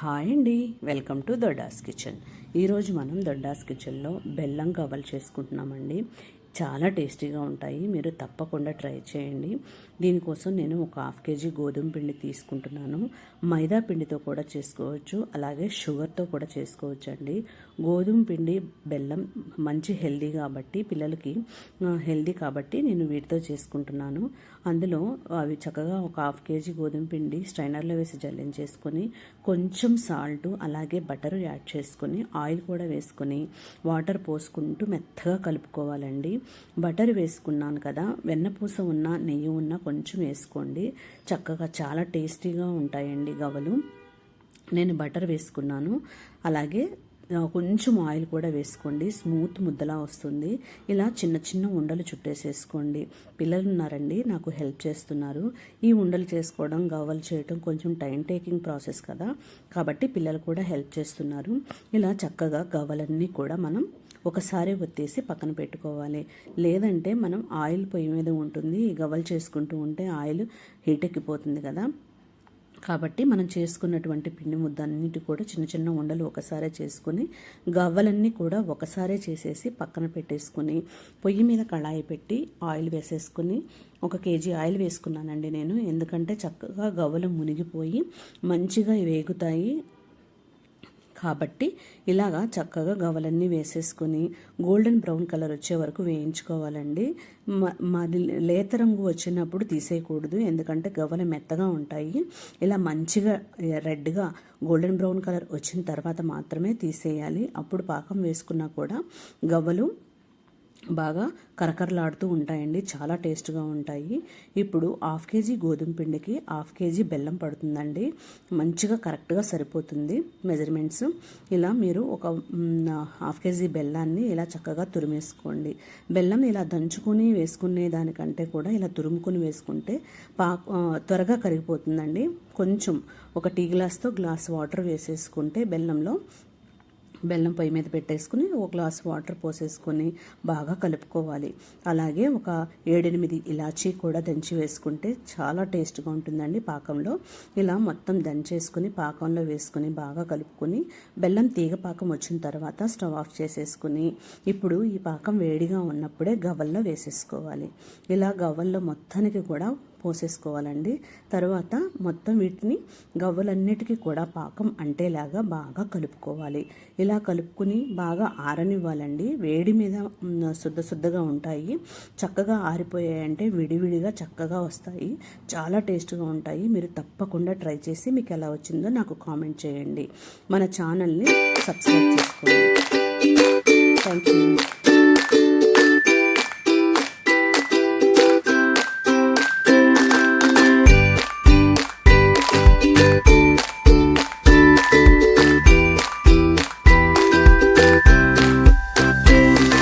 Hi అండి, welcome to దొడ్డాస్ kitchen. ఈరోజు మనం దొడ్డాస్ కిచెన్లో బెల్లం గవ్వలు చేసుకుంటున్నామండి. చాలా టేస్టీగా ఉంటాయి, మీరు తప్పకుండా ట్రై చేయండి. దీనికోసం నేను ఒక 1/2 kg గోధుమ పిండి తీసుకుంటున్నాను. మైదా పిండితో కూడా చేసుకోవచ్చు, అలాగే షుగర్తో కూడా చేసుకోవచ్చు అండి. గోధుమ పిండి బెల్లం మంచి హెల్దీ కాబట్టి, పిల్లలకి హెల్దీ కాబట్టి నేను వీటితో చేసుకుంటున్నాను. అందులో అవి చక్కగా ఒక 1/2 kg గోధుమ పిండి స్ట్రైనర్లో వేసి జల్లించేసుకొని, కొంచెం సాల్ట్ అలాగే బటర్ యాడ్ చేసుకొని, ఆయిల్ కూడా వేసుకొని వాటర్ పోసుకుంటూ మెత్తగా కలుపుకోవాలండి. బటర్ వేసుకున్నాను కదా, వెన్నపూస ఉన్న నెయ్యి ఉన్న కొంచెం వేసుకోండి. చక్కగా చాలా టేస్టీగా ఉంటాయండి గవ్వలు. నేను బటర్ వేసుకున్నాను, అలాగే కొంచెం ఆయిల్ కూడా వేసుకోండి. స్మూత్ ముద్దలా వస్తుంది. ఇలా చిన్న చిన్న ఉండలు చుట్టేసేసుకోండి. పిల్లలు ఉన్నారండి, నాకు హెల్ప్ చేస్తున్నారు. ఈ ఉండలు చేసుకోవడం, గవ్వలు చేయడం కొంచెం టైం టేకింగ్ ప్రాసెస్ కదా, కాబట్టి పిల్లలు కూడా హెల్ప్ చేస్తున్నారు. ఇలా చక్కగా గవ్వలన్నీ కూడా మనం ఒకసారి ఒత్తేసి పక్కన పెట్టుకోవాలి. లేదంటే మనం ఆయిల్ పొయ్యి మీద ఉంటుంది, ఈ గవ్వలు చేసుకుంటూ ఉంటే ఆయిల్ హీట్ ఎక్కిపోతుంది కదా. కాబట్టి మనం చేసుకున్నటువంటి పిండి ముద్ద అన్నిటి కూడా చిన్న చిన్న ఉండలు ఒకసారి చేసుకుని, గవ్వలన్నీ కూడా ఒకసారి చేసేసి పక్కన పెట్టేసుకుని, పొయ్యి మీద కళాయి పెట్టి ఆయిల్ వేసేసుకుని, 1 kg ఆయిల్ వేసుకున్నానండి నేను. ఎందుకంటే చక్కగా గవ్వలు మునిగిపోయి మంచిగా వేగుతాయి కాబట్టి. ఇలాగా చక్కగా గవ్వలన్నీ వేసేసుకొని గోల్డెన్ బ్రౌన్ కలర్ వచ్చే వరకు వేయించుకోవాలండి. మరి లేత రంగు వచ్చినప్పుడు తీసేయకూడదు, ఎందుకంటే గవ్వలు మెత్తగా ఉంటాయి. ఇలా మంచిగా రెడ్గా గోల్డెన్ బ్రౌన్ కలర్ వచ్చిన తర్వాత మాత్రమే తీసేయాలి. అప్పుడు పాకం వేసుకున్నా కూడా గవ్వలు బాగా కరకరలాడుతూ ఉంటాయండి, చాలా టేస్ట్గా ఉంటాయి. ఇప్పుడు 1/2 kg గోధుమ పిండికి 1/2 kg బెల్లం పడుతుందండి. మంచిగా కరెక్ట్గా సరిపోతుంది మెజర్మెంట్స్. ఇలా మీరు ఒక 1/2 kg బెల్లాన్ని ఇలా చక్కగా తురిమేసుకోండి. బెల్లం ఇలా దంచుకొని వేసుకునే దానికంటే కూడా ఇలా తురుముకొని వేసుకుంటే త్వరగా కరిగిపోతుందండి. కొంచెం ఒక టీ గ్లాస్తో గ్లాస్ వాటర్ వేసేసుకుంటే బెల్లం పొయ్యి మీద పెట్టేసుకుని 1 గ్లాస్ వాటర్ పోసేసుకొని బాగా కలుపుకోవాలి. అలాగే ఒక 7-8 ఇలాచీ కూడా దంచి వేసుకుంటే చాలా టేస్ట్గా ఉంటుందండి పాకంలో. ఇలా మొత్తం దంచేసుకుని పాకంలో వేసుకుని బాగా కలుపుకొని, బెల్లం తీగ పాకం వచ్చిన తర్వాత స్టవ్ ఆఫ్ చేసేసుకుని, ఇప్పుడు ఈ పాకం వేడిగా ఉన్నప్పుడే గవ్వల్లో వేసేసుకోవాలి. ఇలా గవ్వల్లో మొత్తానికి కూడా పోసేసుకోవాలండి. తర్వాత మొత్తం వీటిని గవ్వలన్నిటికీ కూడా పాకం అంటేలాగా బాగా కలుపుకోవాలి. ఇలా కలుపుకుని బాగా ఆరనివ్వాలండి. వేడి మీద శుద్ధగా ఉంటాయి. చక్కగా ఆరిపోయాయంటే విడివిడిగా చక్కగా వస్తాయి, చాలా టేస్ట్గా ఉంటాయి. మీరు తప్పకుండా ట్రై చేసి మీకు ఎలా వచ్చిందో నాకు కామెంట్ చేయండి. మన ఛానల్ని సబ్స్క్రైబ్ చేసుకోండి. Thank you.